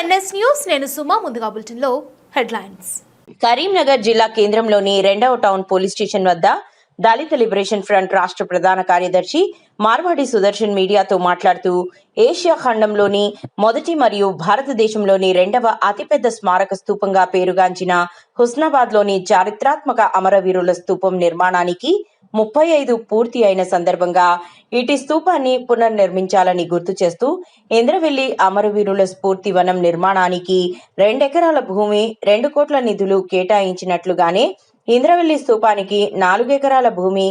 NS news నేను సుమా ముందుగా బులెటిన్లో హెడ్లైన్స్. కరీంనగర్ జిల్లా కేంద్రంలోని 2వ టౌన్ పోలీస్ స్టేషన్ వద్ద దళిత లిబరేషన్ ఫ్రంట్ రాష్ట్ర ప్రధాన కార్యదర్శి మార్వాడి సుదర్శన్ మీడియాతో మాట్లాడుతూ ఏషియా ఖండంలోని మొదటి మరియు భారతదేశంలోని 2వ అతిపెద్ద స్మారక స్తూపంగా పేరుగాంచిన హుస్నాబాద్లోని చారిత్రాత్మక అమరవీరుల స్తూపం నిర్మాణానికి 35 పూర్తి అయిన సందర్భంగా ఇటు స్తూపాన్ని పునర్నిర్మించాలని గుర్తు చేస్తూ ఇంద్రవెల్లి అమరవీరుల స్ఫూర్తి వనం నిర్మాణానికి 2 ఎకరాల భూమి 2 కోట్ల నిధులు కేటాయించినట్లుగానే ఇంద్రవెల్లి స్తూపానికి 4 ఎకరాల భూమి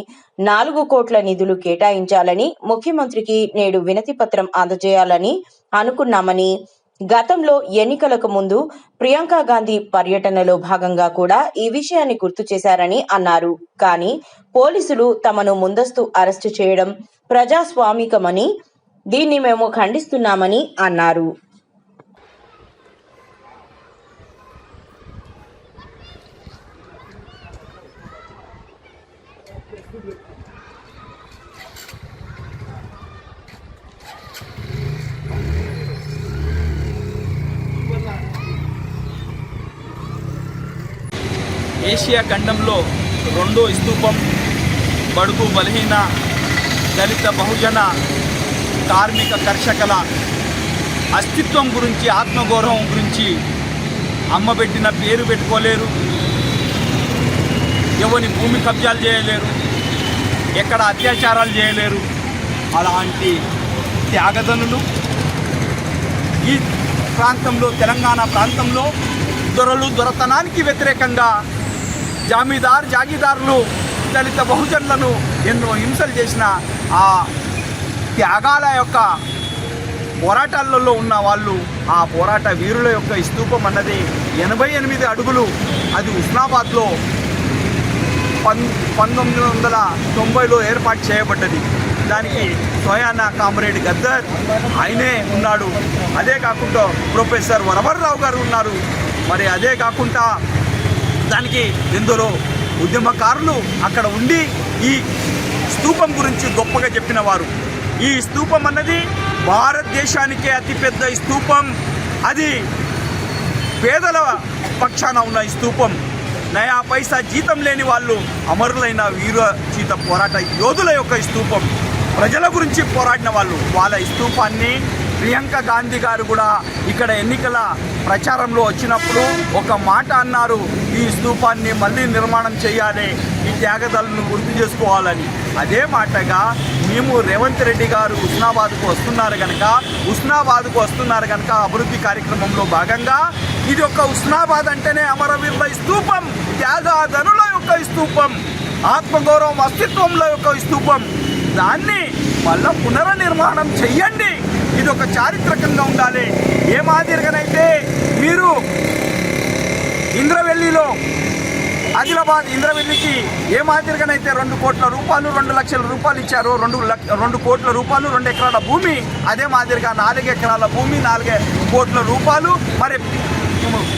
4 కోట్ల నిధులు కేటాయించాలని ముఖ్యమంత్రికి నేడు వినతి పత్రం అందజేయాలని అనుకున్నామని, గతంలో ఎన్నికలకు ముందు ప్రియాంక గాంధీ పర్యటనలో భాగంగా కూడా ఈ విషయాన్ని గుర్తు చేశారని అన్నారు. కానీ పోలీసులు తమను ముందస్తు అరెస్టు చేయడం ప్రజాస్వామికమని, దీన్ని మేము ఖండిస్తున్నామని అన్నారు. ఏషియా ఖండంలో 2వ స్తూపం బడుగు బలహీన దళిత బహుజన కార్మిక కర్షకుల అస్తిత్వం గురించి, ఆత్మగౌరవం గురించి అమ్మబెట్టిన పేరు పెట్టుకోలేరు, ఎవరి భూమి కబ్జాలు చేయలేరు, ఎక్కడ అత్యాచారాలు చేయలేరు. అలాంటి త్యాగదనులు ఈ ప్రాంతంలో, తెలంగాణ ప్రాంతంలో దొరతనానికి వ్యతిరేకంగా జాగీదారులు దళిత బహుజనులను ఎన్నో హింసలు చేసిన ఆ త్యాగాల యొక్క పోరాటాలలో ఉన్న వాళ్ళు, ఆ పోరాట వీరుల యొక్క స్తూపం అన్నది 88 అడుగులు. అది హుస్నాబాద్లో 1990లో ఏర్పాటు చేయబడ్డది. దానికి స్వయాన కామ్రేడ్ గద్దర్ ఆయనే ఉన్నాడు. అదే కాకుండా ప్రొఫెసర్ వరవర్రావు గారు ఉన్నారు. మరి అదే కాకుండా దానికి ఎందరో ఉద్యమకారులు అక్కడ ఉండి ఈ స్తూపం గురించి గొప్పగా చెప్పిన వారు. ఈ స్తూపం అన్నది భారతదేశానికే అతిపెద్ద స్తూపం. అది పేదల పక్షాన ఉన్న స్తూపం. నయా పైసా జీతం లేని వాళ్ళు, అమరులైన వీరోచిత పోరాట యోధుల యొక్క స్తూపం. ప్రజల గురించి పోరాడిన వాళ్ళు, వాళ్ళ స్తూపాన్ని ప్రియాంక గాంధీ గారు కూడా ఇక్కడ ఎన్నికల ప్రచారంలో వచ్చినప్పుడు ఒక మాట అన్నారు, ఈ స్తూపాన్ని మళ్ళీ నిర్మాణం చేయాలి, ఈ త్యాగదాలను గుర్తు చేసుకోవాలని. అదే మాటగా మేము రేవంత్ రెడ్డి గారు హుస్నాబాద్కు వస్తున్నారు కనుక అభివృద్ధి కార్యక్రమంలో భాగంగా ఇది ఒక హుస్నాబాద్ అంటేనే అమరవీరుల స్తూపం, త్యాగధనుల యొక్క స్తూపం, ఆత్మగౌరవం అస్తిత్వంలో యొక్క స్తూపం. దాన్ని మళ్ళా పునర్నిర్మాణం చెయ్యండి. ఇది ఒక చారిత్రకంగా ఉండాలి. ఏ మాదిరిగానైతే మీరు ఇంద్రవెల్లిలో, ఆదిలాబాద్ ఇంద్రవెల్లికి ఏ మాదిరిగానైతే 2 కోట్ల రూపాయలు 2 లక్షల రూపాయలు ఇచ్చారు, 2 కోట్ల రూపాయలు 2 ఎకరాల భూమి, అదే మాదిరిగా 4 ఎకరాల భూమి 4 కోట్ల రూపాయలు మరి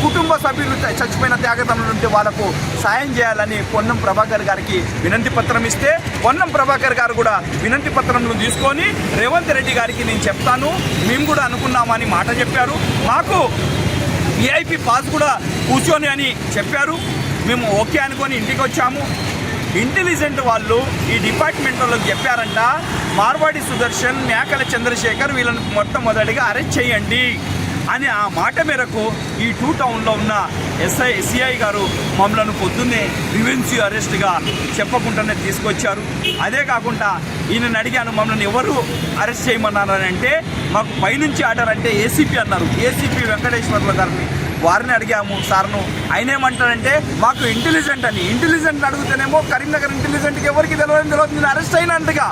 కుటుంబ సభ్యులు చచ్చిపోయిన త్యాగదనులు ఉంటే వాళ్ళకు సాయం చేయాలని పొన్నం ప్రభాకర్ గారికి వినంతి పత్రం ఇస్తే, పొన్నం ప్రభాకర్ గారు కూడా వినంతి పత్రంను తీసుకొని రేవంత్ రెడ్డి గారికి నేను చెప్తాను, మేము కూడా అనుకున్నామని మాట చెప్పారు. మాకు విఐపి పాస్ కూడా కూర్చొని అని చెప్పారు. మేము ఓకే అనుకొని ఇంటికి వచ్చాము. ఇంటెలిజెంట్ వాళ్ళు ఈ డిపార్ట్మెంట్ వాళ్ళకి చెప్పారంట, మార్వాడి సుదర్శన్, మేకల చంద్రశేఖర్ వీళ్ళని మొట్టమొదటిగా అరెస్ట్ చేయండి అని. ఆ మాట మేరకు ఈ 2 టౌన్లో ఉన్న సిఐ గారు మమ్మల్ని పొద్దున్నే ప్రివెన్సివ్ అరెస్ట్గా చెప్పకుండానే తీసుకొచ్చారు. అదే కాకుండా ఈయనని అడిగాను, మమ్మల్ని ఎవరు అరెస్ట్ చేయమన్నారని అంటే మాకు పైనుంచి ఆర్డర్ అంటే ఏసీపీ అన్నారు. ఏసీపీ వెంకటేశ్వర్ల గారిని వారిని అడిగాము సార్ను. ఆయన ఏమంటారంటే మాకు ఇంటెలిజెంట్ అని. ఇంటెలిజెంట్ అడిగితేనేమో కరీంనగర్ ఇంటెలిజెంట్కి ఎవరికి తెలియదు నేను అరెస్ట్ అయినట్టుగా.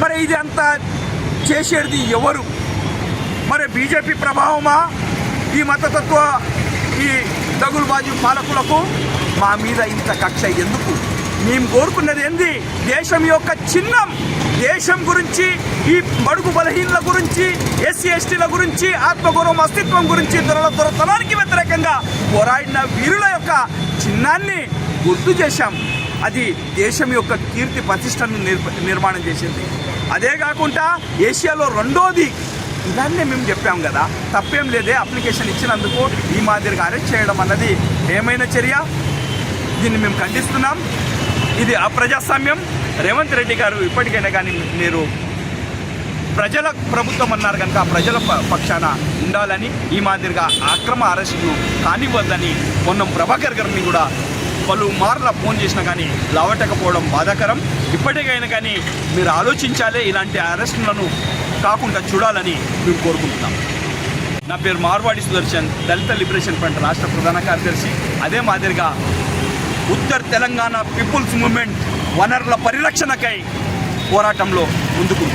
మరి ఇది అంతా చేసేది ఎవరు? మరి బీజేపీ ప్రభావమా? ఈ మతతత్వ ఈ దగులుబాజీ పాలకులకు మా మీద ఇంత కక్ష ఎందుకు? మేము కోరుకున్నది ఏంది? దేశం యొక్క చిహ్నం, దేశం గురించి, ఈ బడుగు బలహీనల గురించి, ఎస్సీ ఎస్టీల గురించి, ఆత్మగౌరవం అస్తిత్వం గురించి, దొరతనానికి వ్యతిరేకంగా పోరాడిన వీరుల యొక్క చిహ్నాన్ని గుర్తు చేశాం. అది దేశం యొక్క కీర్తి ప్రతిష్టను నిర్మాణం చేసింది. అదే కాకుండా ఏషియాలో 2వది ఇదాన్నే మేము చెప్పాం కదా, తప్పేం లేదే. అప్లికేషన్ ఇచ్చినందుకు ఈ మాదిరిగా అరెస్ట్ చేయడం అన్నది ఏమైనా చర్య? దీన్ని మేము ఖండిస్తున్నాం. ఇది అప్రజాస్వామ్యం. రేవంత్ రెడ్డి గారు ఇప్పటికైనా కానీ మీరు ప్రజల ప్రభుత్వం అన్నారు కనుక ప్రజల పక్షాన ఉండాలని, ఈ మాదిరిగా అక్రమ అరెస్టులు కానివ్వద్దని పొన్నం ప్రభాకర్ గారిని కూడా పలుమార్లు ఫోన్ చేసినా కానీ లావటకపోవడం బాధాకరం. ఇప్పటికైనా కానీ మీరు ఆలోచించాలే, ఇలాంటి అరెస్టులను కాకుండా చూడాలని మేము కోరుకుంటున్నాం. నా పేరు మార్వాడి సుదర్శన్, దళిత లిబరేషన్ ఫ్రంట్ రాష్ట్ర ప్రధాన కార్యదర్శి. అదే మాదిరిగా ఉత్తర్ తెలంగాణ పీపుల్స్ మూవ్మెంట్ వనరుల పరిరక్షణకై పోరాటంలో ముందుకు